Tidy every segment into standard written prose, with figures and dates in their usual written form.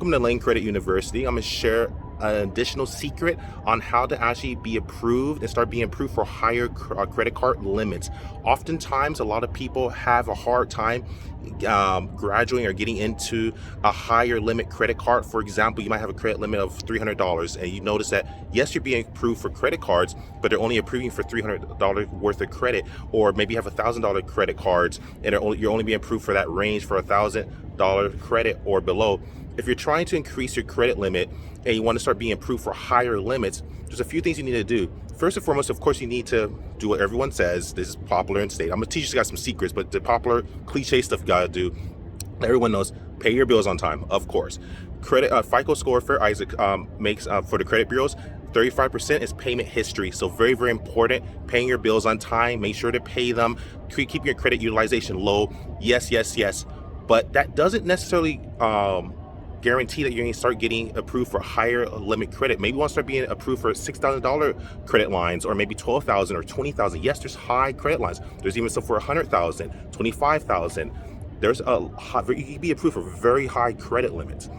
Welcome to Layn Credit University. I'm going to share an additional secret on how to actually be approved and start being approved for higher credit card limits. Oftentimes, a lot of people have a hard time graduating or getting into a higher limit credit card. For example, you might have a credit limit of $300 and you notice that, yes, you're being approved for credit cards, but they're only approving for $300 worth of credit. Or maybe you have $1,000 credit cards and you're only being approved for that range for $1,000 credit or below. If you're trying to increase your credit limit and you want to start being approved for higher limits, there's a few things you need to do. First and foremost, of course, you need to do what everyone says. This is popular in state. I'm gonna teach you guys some secrets, but the popular cliche stuff you gotta do. Everyone knows, pay your bills on time, of course. Credit FICO score for Isaac makes for the credit bureaus. 35% is payment history. So very, very important. Paying your bills on time. Make sure to pay them. Keep your credit utilization low. Yes, yes, yes. But that doesn't necessarily guarantee that you're going to start getting approved for higher limit credit. Maybe you want to start being approved for $6,000 credit lines, or maybe $12,000 or $20,000. Yes, there's high credit lines. There's even some for $100,000, $25,000. There's you can be approved for very high credit limits.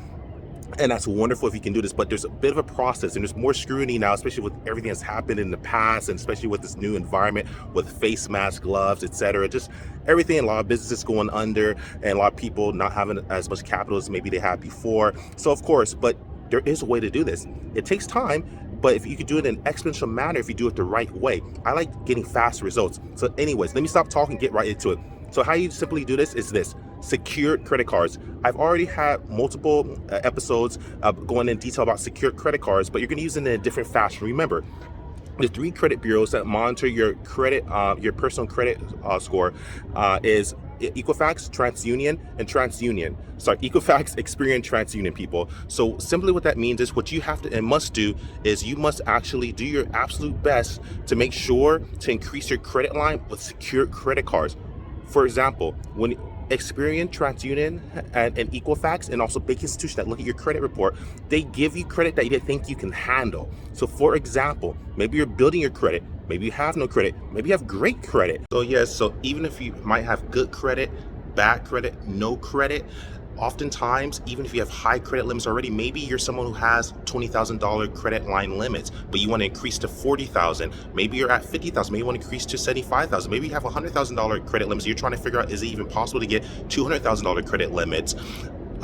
And that's wonderful if you can do this, but there's a bit of a process and there's more scrutiny now, especially with everything that's happened in the past, and especially with this new environment with face masks, gloves, etc. Just everything. A lot of businesses going under and a lot of people not having as much capital as maybe they had before. So of course, but there is a way to do this. It takes time, but if you could do it in an exponential manner, if you do it the right way. I like getting fast results. So anyways, let me stop talking, get right into it. So how you simply do this is this: secured credit cards. I've already had multiple episodes going in detail about secured credit cards, but you're going to use it in a different fashion. Remember, the 3 credit bureaus that monitor your credit, your personal credit score is Equifax, TransUnion, and TransUnion. Sorry, Equifax, Experian, TransUnion, people. So simply what that means is what you have to and must do is you must actually do your absolute best to make sure to increase your credit line with secured credit cards. For example, when Experian, TransUnion, and Equifax, and also big institutions that look at your credit report, they give you credit that you didn't think you can handle. So for example, maybe you're building your credit, maybe you have no credit, maybe you have great credit. So yes, so even if you might have good credit, bad credit, no credit, oftentimes, even if you have high credit limits already, maybe you're someone who has $20,000 credit line limits, but you want to increase to $40,000. Maybe you're at $50,000. Maybe you want to increase to $75,000. Maybe you have $100,000 credit limits. You're trying to figure out, is it even possible to get $200,000 credit limits?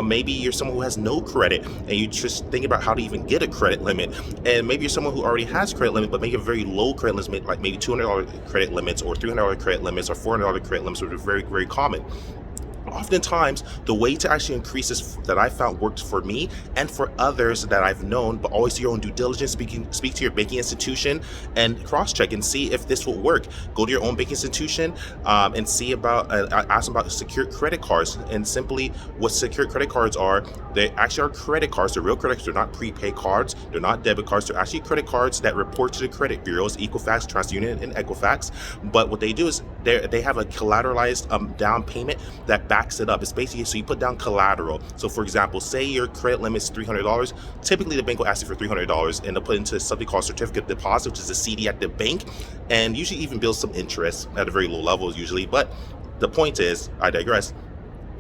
Maybe you're someone who has no credit and you just thinking about how to even get a credit limit. And maybe you're someone who already has credit limit, but maybe a very low credit limit, like maybe $200 credit limits or $300 credit limits or $400 credit limits, which are very, very common. Oftentimes, the way to actually increase this that I found worked for me and for others that I've known, but always do your own due diligence, speak to your banking institution and cross-check and see if this will work. Go to your own banking institution and see about, ask them about secured credit cards. And simply what secured credit cards are, they actually are credit cards. They're real credit cards. They're not prepaid cards. They're not debit cards. They're actually credit cards that report to the credit bureaus, Equifax, TransUnion, and Equifax. But what they do is they have a collateralized down payment that backs it up. It's basically, so you put down collateral. So for example, say your credit limit is $300. Typically the bank will ask you for $300 and they'll put into something called certificate deposit, which is a CD at the bank, and usually even builds some interest at a very low level usually. But the point is, I digress,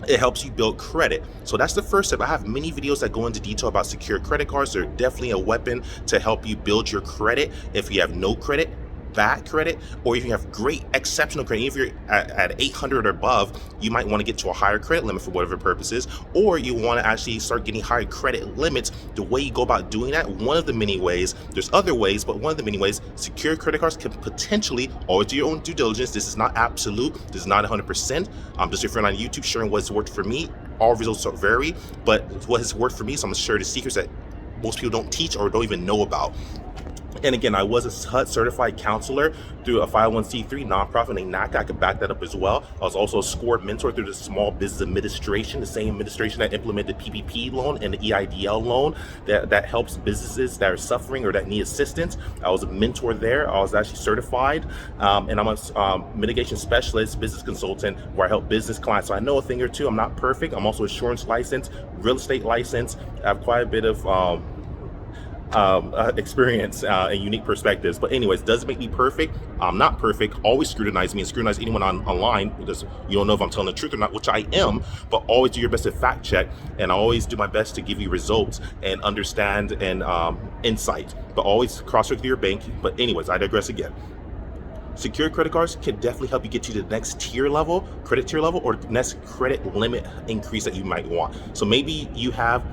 it helps you build credit. So that's the first step. I have many videos that go into detail about secure credit cards. They're definitely a weapon to help you build your credit if you have no credit, bad credit, or if you have great exceptional credit. If you're at 800 or above, you might want to get to a higher credit limit for whatever purposes, or you want to actually start getting higher credit limits. The way you go about doing that, one of the many ways, there's other ways, but one of the many ways, secure credit cards can potentially, always do your own due diligence. This is not absolute. This is not 100%. I'm just referring on YouTube, sharing what's worked for me. All results vary, but what has worked for me, so I'm going to share the secrets that most people don't teach or don't even know about. And again, I was a HUD certified counselor through a 501c3 nonprofit named NACA. I could back that up as well. I was also a scored mentor through the Small Business Administration, the same administration that implemented PPP loan and the EIDL loan that helps businesses that are suffering or that need assistance. I was a mentor there. I was actually certified, and I'm a mitigation specialist, business consultant, where I help business clients. So I know a thing or two. I'm not perfect. I'm also insurance licensed, real estate licensed. I have quite a bit of experience and unique perspectives. But anyways, does it make me perfect? I'm not perfect. Always scrutinize me and scrutinize anyone online, because you don't know if I'm telling the truth or not, which I am. But always do your best to fact check, and I always do my best to give you results and understand and insight. But always cross-check with your bank. But anyways, I digress again. Secured credit cards can definitely help you get to the next tier level, credit tier level, or next credit limit increase that you might want. So maybe you have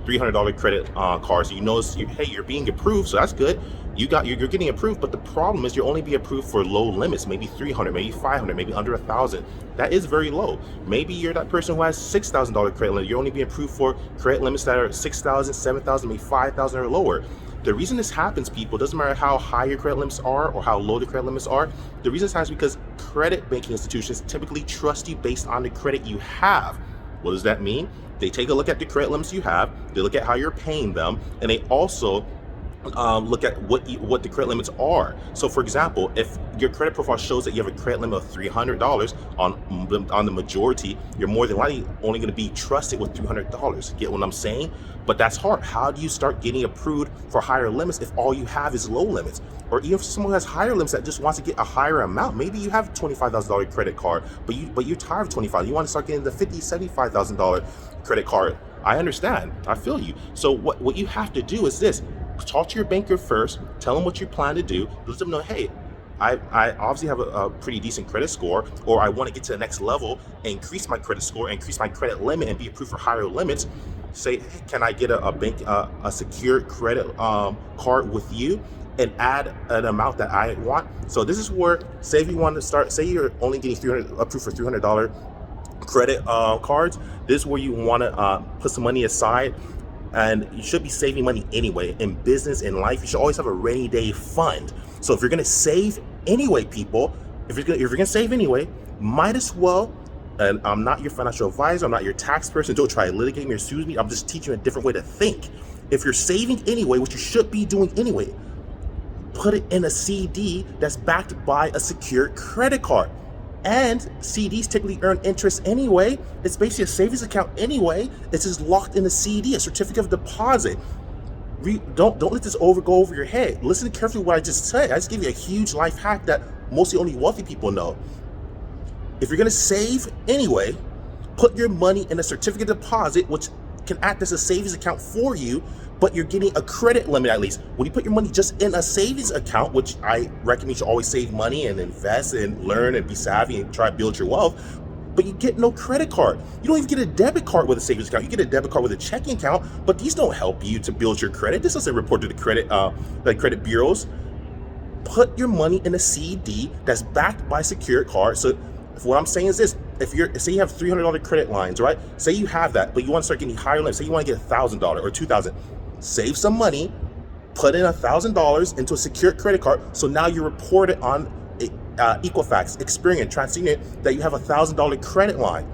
$300 credit cards. So you notice, hey, you're being approved, so that's good. You're getting approved, but the problem is you're only being approved for low limits, maybe 300, maybe 500, maybe under 1,000. That is very low. Maybe you're that person who has $6,000 credit limit. You're only being approved for credit limits that are 6,000, 7,000, maybe 5,000 or lower. The reason this happens, people, doesn't matter how high your credit limits are or how low the credit limits are. The reason this happens is because credit banking institutions typically trust you based on the credit you have. What does that mean? They take a look at the credit limits you have, they look at how you're paying them, and they also look at what the credit limits are. So for example, if your credit profile shows that you have a credit limit of $300 on the majority, you're more than likely only going to be trusted with $300. Get what I'm saying? But that's hard. How do you start getting approved for higher limits if all you have is low limits? Or even if someone has higher limits that just wants to get a higher amount, maybe you have a $25,000 credit card, but you're tired of $25,000. You want to start getting the $50,000, $75,000 credit card. I understand. I feel you. So what you have to do is this. Talk to your banker first, tell them what you plan to do, let them know, hey, I obviously have a pretty decent credit score, or I want to get to the next level, increase my credit score, increase my credit limit, and be approved for higher limits. Say, hey, can I get a secured credit card with you and add an amount that I want? So this is where, say if you want to start, say you're only getting approved for $300 credit cards, this is where you want to put some money aside. And you should be saving money anyway. In business, in life, you should always have a rainy day fund. So if you're gonna save anyway, people, if you're gonna save anyway, might as well, and I'm not your financial advisor, I'm not your tax person, don't try to litigate me or sue me, I'm just teaching you a different way to think. If you're saving anyway, which you should be doing anyway, put it in a CD that's backed by a secured credit card. And CDs typically earn interest anyway. It's basically a savings account anyway. It's just locked in a CD, a certificate of deposit. Don't let this go over your head. Listen carefully to what I just said. I just gave you a huge life hack that mostly only wealthy people know. If you're gonna save anyway, put your money in a certificate of deposit, which can act as a savings account for you, but you're getting a credit limit at least. When you put your money just in a savings account, which I recommend you should always save money and invest and learn and be savvy and try to build your wealth, but you get no credit card. You don't even get a debit card with a savings account. You get a debit card with a checking account, but these don't help you to build your credit. This doesn't report to the credit bureaus. Put your money in a CD that's backed by a secured card. So what I'm saying is this: say you have $300 credit lines, right? Say you have that, but you want to start getting higher limits. Say you want to get $1,000 or $2,000. Save some money, put in $1,000 into a secured credit card. So now you report it on Equifax, Experian, TransUnion that you have $1,000 credit line.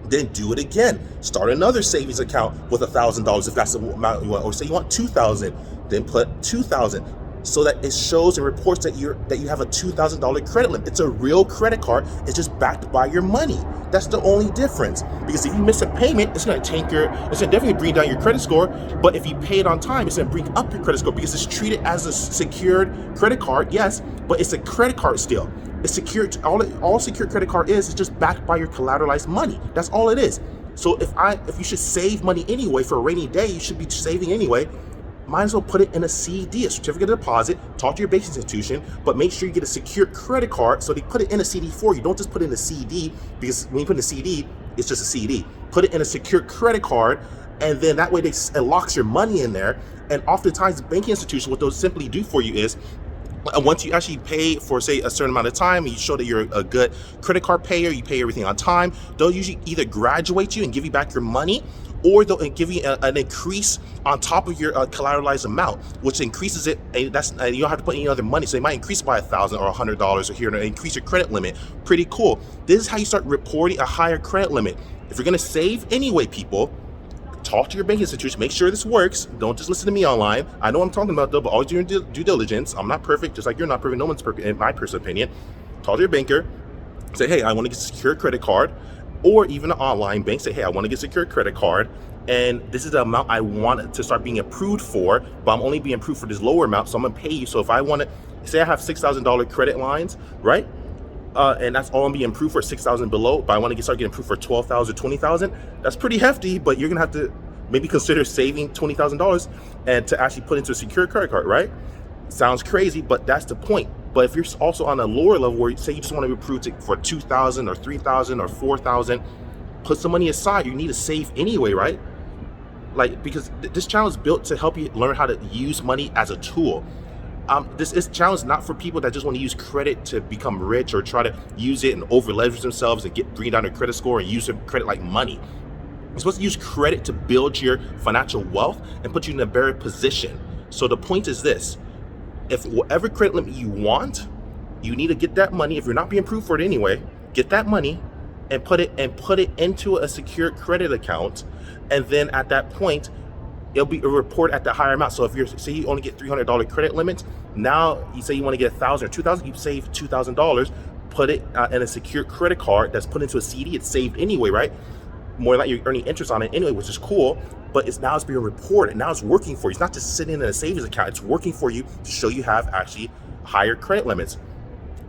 Then do it again. Start another savings account with $1,000 if that's the amount you want. Or say you want $2,000, then put $2,000. So that it shows and reports that you have a $2,000 credit limit. It's a real credit card. It's just backed by your money. That's the only difference. Because if you miss a payment, it's gonna definitely bring down your credit score. But if you pay it on time, it's gonna bring up your credit score because it's treated as a secured credit card, yes, but it's a credit card still. It's secured. All secured credit card is just backed by your collateralized money. That's all it is. So if you should save money anyway for a rainy day, you should be saving anyway. Might as well put it in a CD, a certificate of deposit. Talk to your banking institution, but make sure you get a secured credit card so they put it in a CD for you. Don't just put it in a CD, because when you put in a CD, it's just a CD. Put it in a secured credit card, and then that way it locks your money in there. And oftentimes, the banking institution, what they'll simply do for you is, once you actually pay for, say, a certain amount of time, and you show that you're a good credit card payer, you pay everything on time, they'll usually either graduate you and give you back your money, or they'll give you an increase on top of your collateralized amount, which increases it. And you don't have to put any other money, so they might increase by $1,000 or $100 or here, and increase your credit limit. Pretty cool. This is how you start reporting a higher credit limit. If you're gonna save anyway, people, talk to your banking institution, make sure this works. Don't just listen to me online. I know what I'm talking about though, but always do your due diligence. I'm not perfect, just like you're not perfect. No one's perfect, in my personal opinion. Talk to your banker. Say, hey, I want to get a secure credit card. Or even an online bank, say, hey, I want to get a secured credit card, and this is the amount I want to start being approved for, but I'm only being approved for this lower amount, so I'm gonna pay you. So if I want to, say I have $6,000 credit lines, right? And that's all I'm being approved for, 6,000 below, but I want to start getting approved for 12,000, 20,000. That's pretty hefty, but you're gonna have to maybe consider saving $20,000 and to actually put into a secured credit card, right? Sounds crazy, but that's the point. But if you're also on a lower level where say you just want to be approved for 2,000 or 3,000 or 4,000, put some money aside. You need to save anyway, right? Like, because this channel is built to help you learn how to use money as a tool. This challenge is not for people that just want to use credit to become rich or try to use it and over leverage themselves and bring down their credit score and use their credit like money. You're supposed to use credit to build your financial wealth and put you in a better position. So the point is this: if whatever credit limit you want, you need to get that money. If you're not being approved for it anyway, get that money and put it into a secured credit account, and then at that point it'll be a report at the higher amount. So if you're, say you only get $300 credit limits, now you say you want to get 1,000 or 2,000, you save $2,000, put it in a secured credit card that's put into a CD. It's saved anyway, right? More than that, you're earning interest on it anyway, which is cool. But it's being reported. Now it's working for you. It's not just sitting in a savings account. It's working for you to show you have actually higher credit limits.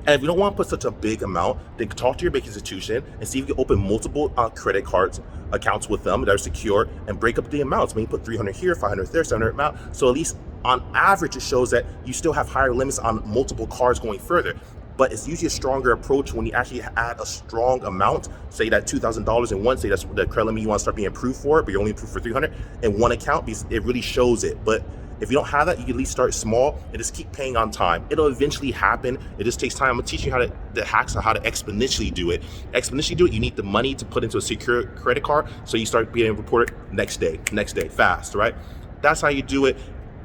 And if you don't want to put such a big amount, then talk to your bank institution and see if you can open multiple credit cards accounts with them that are secure and break up the amounts. Maybe put 300 here, 500 there, 700 amount. So at least on average, it shows that you still have higher limits on multiple cards going further. But it's usually a stronger approach when you actually add a strong amount, say that $2,000 in one, say that's the credit limit you want to start being approved for, but you're only approved for 300 in one account, because it really shows it. But if you don't have that, you can at least start small and just keep paying on time. It'll eventually happen. It just takes time. I'm gonna teach you the hacks on how to exponentially do it. You need the money to put into a secure credit card, so you start being reported next day, fast, right? That's how you do it.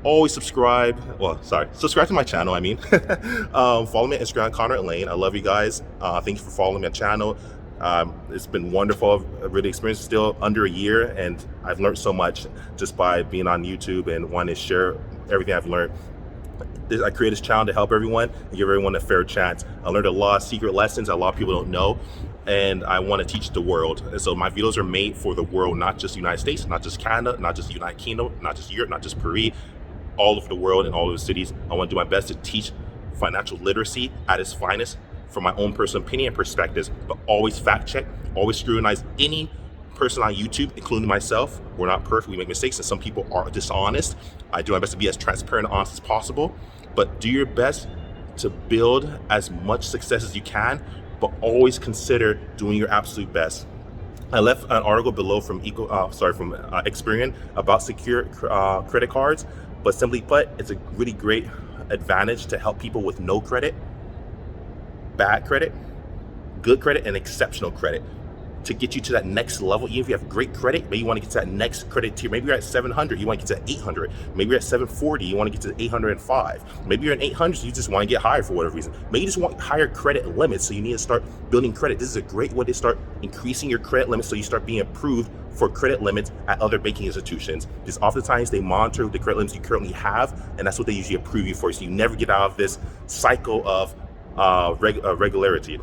Always subscribe. Subscribe to my channel. Follow me on Instagram, Conrad Layn. I love you guys. Thank you for following my channel. It's been wonderful. I've really experienced still under a year, and I've learned so much just by being on YouTube and wanting to share everything I've learned. I created this channel to help everyone and give everyone a fair chance. I learned a lot of secret lessons that a lot of people don't know, and I want to teach the world. And so my videos are made for the world, not just the United States, not just Canada, not just the United Kingdom, not just Europe, not just Peru, all over the world and all of the cities. I want to do my best to teach financial literacy at its finest from my own personal opinion and perspectives, but always fact check, always scrutinize any person on YouTube, including myself. We're not perfect, we make mistakes, and some people are dishonest. I do my best to be as transparent and honest as possible, but do your best to build as much success as you can, but always consider doing your absolute best. I left an article below from Experian about secure credit cards, but simply put, it's a really great advantage to help people with no credit, bad credit, good credit, and exceptional credit, to get you to that next level. Even if you have great credit, maybe you want to get to that next credit tier. Maybe you're at 700, you want to get to 800. Maybe you're at 740, you want to get to 805. Maybe you're in 800, so you just want to get higher for whatever reason. Maybe you just want higher credit limits, so you need to start building credit. This is a great way to start increasing your credit limits, so you start being approved for credit limits at other banking institutions. Because oftentimes they monitor the credit limits you currently have, and that's what they usually approve you for. So you never get out of this cycle of regularity.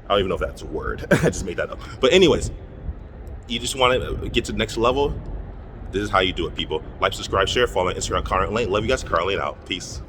I don't even know if that's a word. I just made that up. But anyways, you just want to get to the next level. This is how you do it, people. Like, subscribe, share, follow on Instagram, Conrad Layn. Love you guys. Conrad Layn out. Peace.